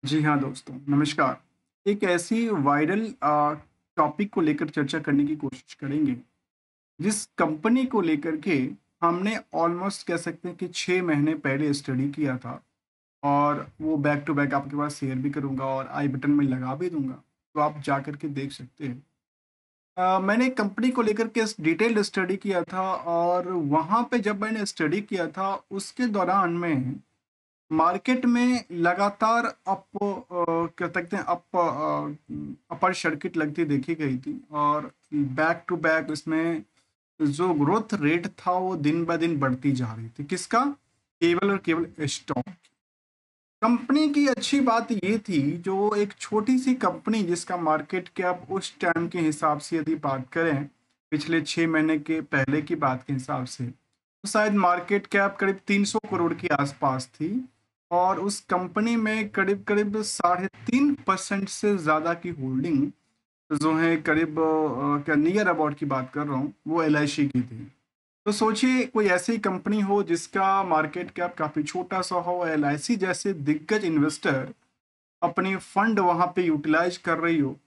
जी हाँ दोस्तों, नमस्कार। एक ऐसी वायरल टॉपिक को लेकर चर्चा करने की कोशिश करेंगे, जिस कंपनी को लेकर के हमने ऑलमोस्ट कह सकते हैं कि 6 महीने पहले स्टडी किया था और वो बैक टू बैक आपके पास शेयर भी करूँगा और आई बटन में लगा भी दूँगा, तो आप जा कर के देख सकते हैं। मैंने एक कंपनी को लेकर के डिटेल्ड स्टडी किया था और वहाँ पे जब मैंने स्टडी किया था, उसके दौरान में मार्केट में लगातार कह सकते हैं अपर सर्किट लगती देखी गई थी और बैक टू बैक इसमें जो ग्रोथ रेट था वो दिन ब दिन बढ़ती जा रही थी। किसका? केवल और केवल स्टॉक। कंपनी की अच्छी बात ये थी, जो एक छोटी सी कंपनी जिसका मार्केट कैप उस टाइम के हिसाब से यदि बात करें, पिछले 6 महीने के पहले की बात के हिसाब से, तो शायद मार्केट कैप करीब 300 करोड़ के आसपास थी और उस कंपनी में करीब करीब 3.5% से ज़्यादा की होल्डिंग जो है करीब क्या नियर अबाउट की बात कर रहा हूँ, वो एलआईसी की थी। तो सोचिए कोई ऐसी कंपनी हो जिसका मार्केट कैप काफ़ी छोटा सा हो, एलआईसी जैसे दिग्गज इन्वेस्टर अपनी फंड वहाँ पे यूटिलाइज कर रही हो,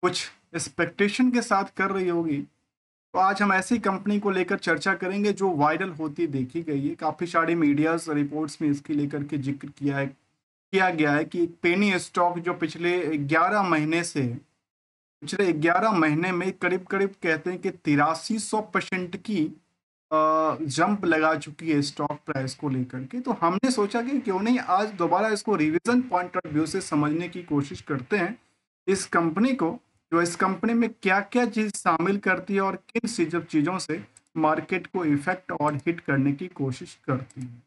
कुछ एक्सपेक्टेशन के साथ कर रही होगी। तो आज हम ऐसी कंपनी को लेकर चर्चा करेंगे जो वायरल होती देखी गई है। काफ़ी सारी मीडियाज रिपोर्ट्स में इसकी लेकर के जिक्र किया गया है कि एक पेनी स्टॉक जो पिछले 11 महीने में करीब करीब कहते हैं कि 8300% की जंप लगा चुकी है स्टॉक प्राइस को लेकर के। तो हमने सोचा कि क्यों नहीं आज दोबारा इसको रिवीजन पॉइंट ऑफ व्यू से समझने की कोशिश करते हैं, इस कंपनी को, जो इस कंपनी में क्या क्या चीज शामिल करती है और किन चीजों से मार्केट को इफेक्ट और हिट करने की कोशिश करती है।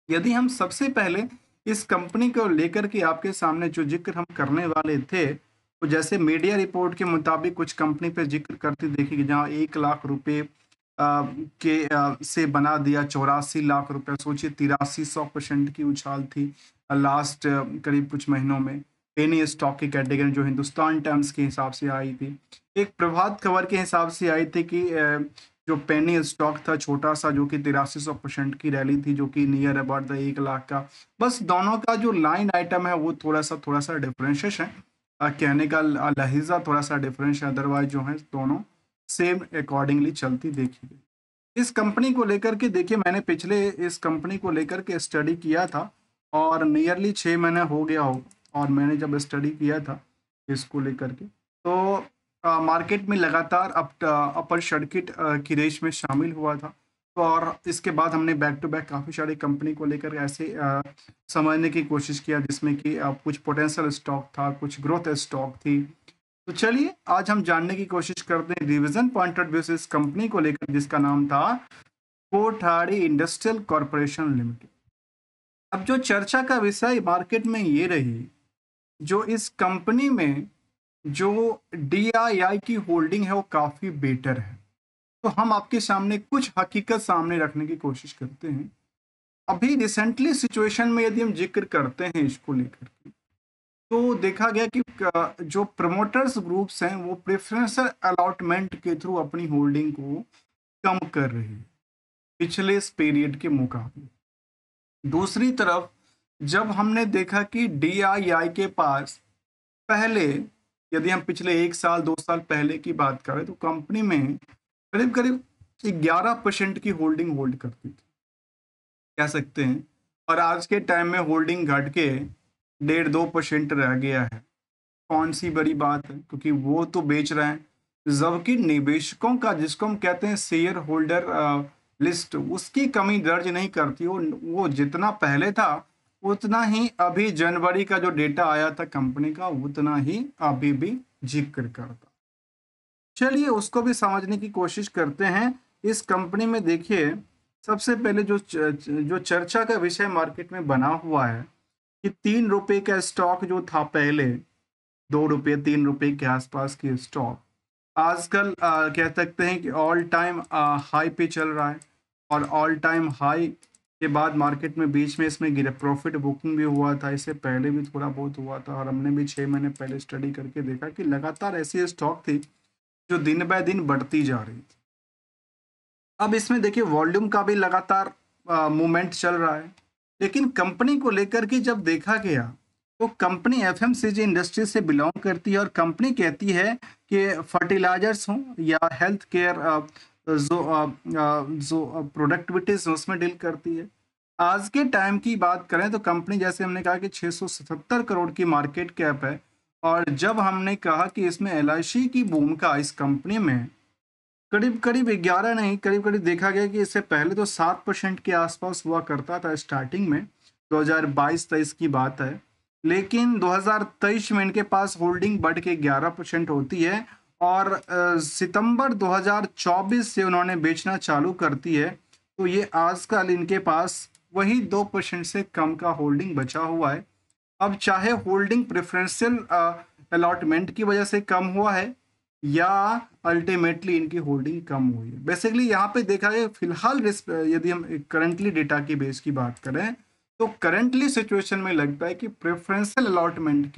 यदि हम सबसे पहले इस कंपनी को लेकर के आपके सामने जो जिक्र हम करने वाले थे, तो जैसे मीडिया रिपोर्ट के मुताबिक कुछ कंपनी पे जिक्र करती देखी, जहां 1 लाख रुपए से बना दिया 84 लाख रुपए। सोचिए 8300% की उछाल थी लास्ट करीब कुछ महीनों में पेनी स्टॉक की कैटेगरी, जो हिंदुस्तान टाइम्स के हिसाब से आई थी। एक प्रभात खबर के हिसाब से आई थी कि जो पेनी स्टॉक था छोटा सा, जो कि 8300% की रैली थी, जो कि नियर अबाउट द 1 लाख का। बस दोनों का जो लाइन आइटम है वो थोड़ा सा डिफरेंशियस है। कहने का लहजा थोड़ा सा डिफरेंस है, अदरवाइज जो है दोनों सेम अकॉर्डिंगली चलती देखी गई। इस कंपनी को लेकर के देखिए, मैंने पिछले इस कंपनी को लेकर के स्टडी किया था और नियरली 6 महीने हो गया हो। और मैंने जब स्टडी किया था इसको लेकर के, तो मार्केट में लगातार अपर सर्किट की रेस में शामिल हुआ था। तो और इसके बाद हमने बैक टू बैक काफ़ी सारी कंपनी को लेकर ऐसे समझने की कोशिश किया, जिसमें कि कुछ पोटेंशियल स्टॉक था, कुछ ग्रोथ स्टॉक थी। तो चलिए आज हम जानने की कोशिश करते हैं रिवीजन पॉइंट ऑफ व्यू से इस कंपनी को लेकर, जिसका नाम था कोठारी इंडस्ट्रियल कॉरपोरेशन लिमिटेड। अब जो चर्चा का विषय मार्केट में ये रही, जो इस कंपनी में जो डीआईआई की होल्डिंग है वो काफी बेटर है। तो हम आपके सामने कुछ हकीकत सामने रखने की कोशिश करते हैं। अभी रिसेंटली सिचुएशन में यदि हम जिक्र करते हैं इसको लेकर के, तो देखा गया कि जो प्रमोटर्स ग्रुप्स हैं वो प्रेफरेंशियल अलॉटमेंट के थ्रू अपनी होल्डिंग को कम कर रही है पिछले इस पीरियड के मुकाबले। दूसरी तरफ जब हमने देखा कि डीआईआई के पास पहले, यदि हम पिछले 1 साल 2 साल पहले की बात करें, तो कंपनी में करीब करीब 11% की होल्डिंग होल्ड करती थी, कह सकते हैं। और आज के टाइम में होल्डिंग घट के 1.5-2% रह गया है। कौन सी बड़ी बात है, क्योंकि वो तो बेच रहे हैं, जबकि निवेशकों का, जिसको हम कहते हैं शेयर होल्डर लिस्ट, उसकी कमी दर्ज नहीं करती। वो जितना पहले था उतना ही अभी जनवरी का जो डेटा आया था कंपनी का, उतना ही अभी भी जिक्र करता। चलिए उसको भी समझने की कोशिश करते हैं। इस कंपनी में देखिए, सबसे पहले जो चर्चा का विषय मार्केट में बना हुआ है कि 3 रुपए का स्टॉक जो था पहले, 2 रुपये 3 रुपए के आसपास की स्टॉक, आजकल कह सकते हैं कि ऑल टाइम हाई पे चल रहा है। और ऑल टाइम हाई के बाद मार्केट में बीच में इसमें गिरा, प्रॉफिट बुकिंग भी हुआ था, इससे पहले भी थोड़ा बहुत हुआ था। और हमने भी 6 महीने पहले स्टडी करके देखा कि लगातार ऐसी स्टॉक थी जो दिन बाय दिन बढ़ती जा रही थी। अब इसमें देखिए वॉल्यूम का भी लगातार मूवमेंट चल रहा है। लेकिन कंपनी को लेकर के जब देखा गया, तो कंपनी एफएमसीजी इंडस्ट्री से बिलोंग करती है और कंपनी कहती है कि फर्टिलाइजर्स हों या हेल्थ केयर जो प्रोडक्टिविटीज उसमें डील करती है। आज के टाइम की बात करें तो कंपनी जैसे हमने कहा कि 677 करोड़ की मार्केट कैप है। और जब हमने कहा कि इसमें एलआईसी की भूमिका इस कंपनी में करीब करीब 11 नहीं, करीब करीब देखा गया कि इससे पहले तो 7% के आसपास हुआ करता था स्टार्टिंग में, 2022-23 की बात है। लेकिन 2023 में इनके पास होल्डिंग बढ़ के 11% होती है और सितंबर 2024 से उन्होंने बेचना चालू करती है। तो ये आजकल इनके पास वही 2% से कम का होल्डिंग बचा हुआ है। अब चाहे होल्डिंग प्रेफरेंशियल अलॉटमेंट की वजह से कम हुआ है या अल्टीमेटली इनकी होल्डिंग कम हुई है, बेसिकली यहाँ पे देखा गया फिलहाल रिस्क, यदि हम करंटली डेटा की बेस की बात करें तो करंटली सिचुएशन में लगता है कि प्रेफरेंशियल अलॉटमेंट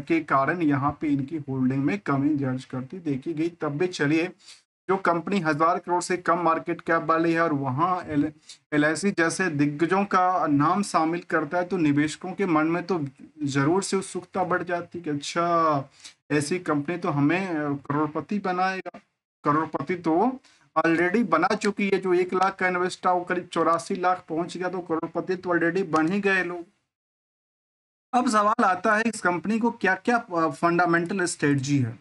के कारण यहाँ पे इनकी होल्डिंग में कमी दर्ज करती देखी गई। तब भी चलिए, जो कंपनी 1000 करोड़ से कम मार्केट कैप वाली है और वहाँ एलआईसी जैसे दिग्गजों का नाम शामिल करता है तो निवेशकों के मन में तो जरूर से उत्सुकता बढ़ जाती कि अच्छा, ऐसी कंपनी तो हमें करोड़पति बनाएगा। करोड़पति तो ऑलरेडी बना चुकी है, जो 1 लाख का इन्वेस्ट था वो करीब 84 लाख पहुंच गया, तो करोड़पति तो ऑलरेडी बन ही गए लोग। अब सवाल आता है इस कंपनी को क्या क्या फंडामेंटल स्ट्रेटजी है।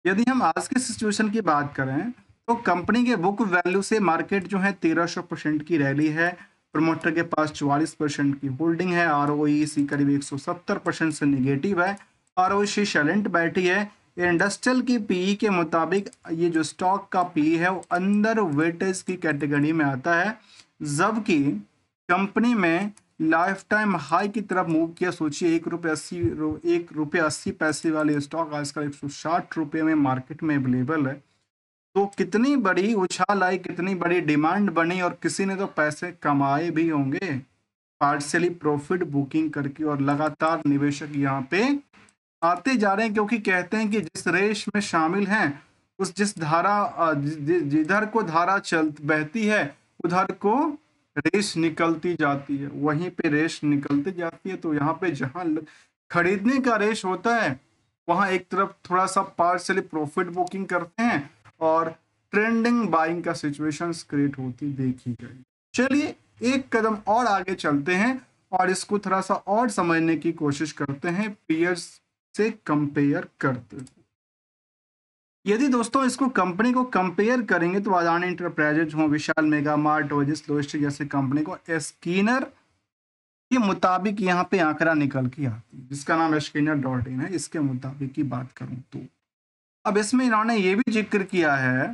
यदि हम आज के सिचुएशन की बात करें तो कंपनी के बुक वैल्यू से मार्केट जो है 1300% की रैली है। प्रमोटर के पास 44% की होल्डिंग है। आरओईसी करीब 170% से निगेटिव है। आरओईसी साइलेंट बैठी है। इंडस्ट्रियल की पीई के मुताबिक ये जो स्टॉक का पीई है वो अंडर वेटेज की कैटेगरी में आता है, जबकि कंपनी में लाइफ टाइम हाई की तरफ मूव किया। सोचिए, ₹1.80 वाले स्टॉक आजकल 160 रुपये में मार्केट में अवेलेबल है। तो कितनी बड़ी उछाल आई, कितनी बड़ी डिमांड बनी और किसी ने तो पैसे कमाए भी होंगे पार्शियली प्रॉफिट बुकिंग करके। और लगातार निवेशक यहाँ पे आते जा रहे हैं क्योंकि कहते हैं कि जिस रेस में शामिल हैं उस जिस धारा जिधर को धारा चल बहती है उधर को रेस निकलती जाती है, वहीं पे रेस निकलती जाती है। तो यहाँ पे जहाँ खरीदने का रेस होता है वहाँ एक तरफ थोड़ा सा पार्शियली प्रॉफिट बुकिंग करते हैं और ट्रेंडिंग बाइंग का सिचुएशन क्रिएट होती देखी गई। चलिए एक कदम और आगे चलते हैं और इसको थोड़ा सा और समझने की कोशिश करते हैं पीयर्स से कंपेयर करते हुए। यदि दोस्तों इसको कंपनी को कंपेयर करेंगे तो अदानी इंटरप्राइजेज हो, विशाल मेगा मार्ट, ओजिस लॉजिस्टिक जैसे कंपनी को स्कीनर के मुताबिक यहाँ पे आंकड़ा निकल के आती है जिसका नाम स्कीनर.इन है। इसके मुताबिक की बात करूं तो अब इसमें इन्होंने ये भी जिक्र किया है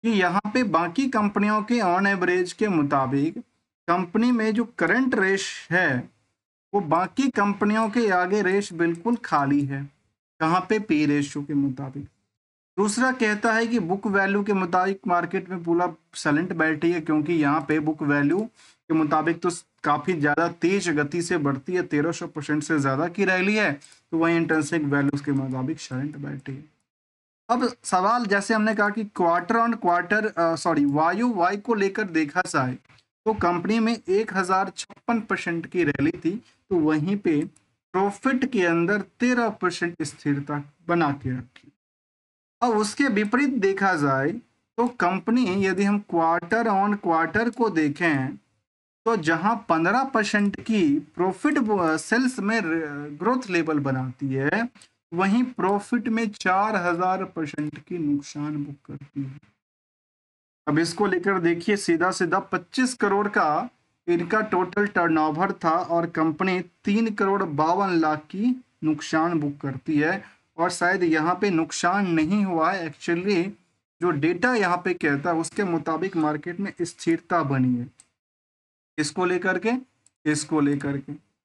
कि यहाँ पे बाकी कंपनियों के ऑन एवरेज के मुताबिक कंपनी में जो करंट रेश है वो बाकी कंपनियों के आगे रेश बिल्कुल खाली है। कहाँ पे? पी रेशियो के मुताबिक। दूसरा कहता है कि बुक वैल्यू के मुताबिक मार्केट में पूरा साइलेंट बैठी है क्योंकि यहाँ पे बुक वैल्यू के मुताबिक तो काफी ज्यादा तेज गति से बढ़ती है, 1300% से ज्यादा की रैली है, तो वही इंट्रिंसिक वैल्यूज के मुताबिक साइलेंट बैठी है। अब सवाल, जैसे हमने कहा कि क्वार्टर ऑन क्वार्टर वायु वाई को लेकर देखा जाए तो कंपनी में 1056% की रैली थी, तो वहीं पे प्रॉफिट के अंदर 13% स्थिरता बना के रखी। अब उसके विपरीत देखा जाए तो कंपनी, यदि हम क्वार्टर ऑन क्वार्टर को देखें तो जहां 15% की प्रॉफिट सेल्स में ग्रोथ लेवल बनाती है, वहीं प्रॉफिट में 4000% की नुकसान बुक करती है। अब इसको लेकर देखिए, सीधा सीधा 25 करोड़ का इनका टोटल टर्नओवर था और कंपनी 3,52,00,000 की नुकसान बुक करती है। और शायद यहाँ पे नुकसान नहीं हुआ है, एक्चुअली जो डेटा यहाँ पे कहता है उसके मुताबिक मार्केट में स्थिरता बनी है। इसको लेकर के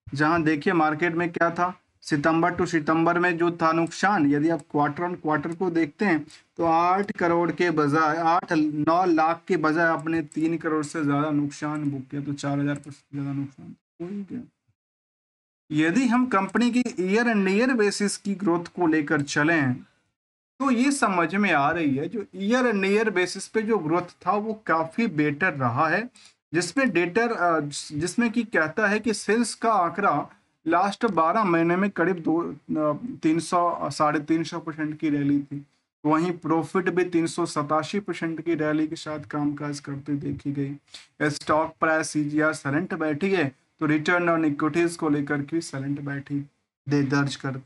जहां देखिए मार्केट में क्या था, सितंबर टू सितंबर में जो था नुकसान, यदि आप क्वार्टर ऑन क्वार्टर को देखते हैं तो 8 करोड़ के बजाय 8-9 लाख के बजाय आपने 3 करोड़ से ज्यादा नुकसान बुक किया, तो 4000% ज्यादा नुकसान हो ही गया। यदि हम कंपनी की ईयर एंड ईयर बेसिस की ग्रोथ को लेकर चलें तो ये समझ में आ रही है जो ईयर एंड ईयर बेसिस पे जो ग्रोथ था वो काफी बेटर रहा है, जिसमें कि कहता है कि सेल्स का आंकड़ा लास्ट 12 महीने में करीब 300 350% की रैली थी। वहीं प्रॉफिट भी 387% की रैली के साथ कामकाज करते देखी गई। स्टॉक प्राइस सीजीआर सलेंट बैठी है, तो रिटर्न ऑन इक्विटीज को लेकर के सलेंट बैठी दे दर्ज कर।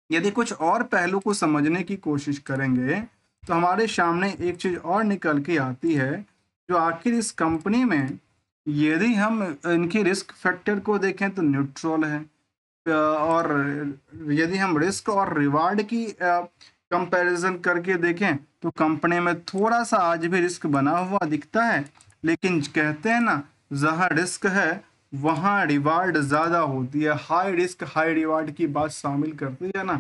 यदि कुछ और पहलू को समझने की कोशिश करेंगे तो हमारे सामने एक चीज और निकल के आती है, जो आखिर इस कंपनी में यदि हम इनकी रिस्क फैक्टर को देखें तो न्यूट्रल है। और यदि हम रिस्क और रिवार्ड की कंपैरिजन करके देखें तो कंपनी में थोड़ा सा आज भी रिस्क बना हुआ दिखता है, लेकिन कहते हैं ना, जहाँ रिस्क है वहाँ रिवार्ड ज़्यादा होती है। हाई रिस्क हाई रिवार्ड की बात शामिल करती है ना,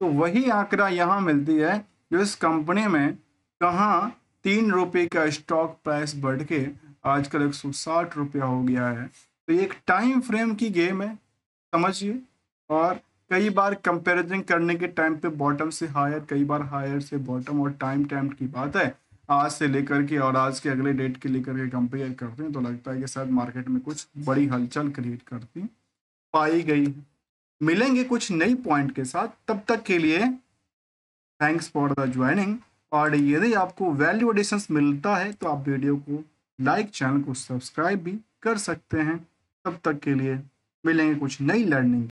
तो वही आंकड़ा यहाँ मिलती है, जो इस कंपनी में कहाँ 3 रुपये का स्टॉक प्राइस बढ़ के आजकल 160 रुपया हो गया है। तो ये एक टाइम फ्रेम की गेम है, समझिए। और कई बार कंपैरिजन करने के टाइम पे बॉटम से हायर, कई बार हायर से बॉटम, और टाइम टाइम की बात है। आज से लेकर के और आज के अगले डेट के लेकर के कंपेयर करते हैं तो लगता है कि शायद मार्केट में कुछ बड़ी हलचल क्रिएट करती पाई गई है। मिलेंगे कुछ नई पॉइंट के साथ, तब तक के लिए थैंक्स फॉर द ज्वाइनिंग। और यदि आपको वैल्यू एडिशंस मिलता है तो आप वीडियो को लाइक, चैनल को सब्सक्राइब भी कर सकते हैं। तब तक के लिए मिलेंगे कुछ नई लर्निंग।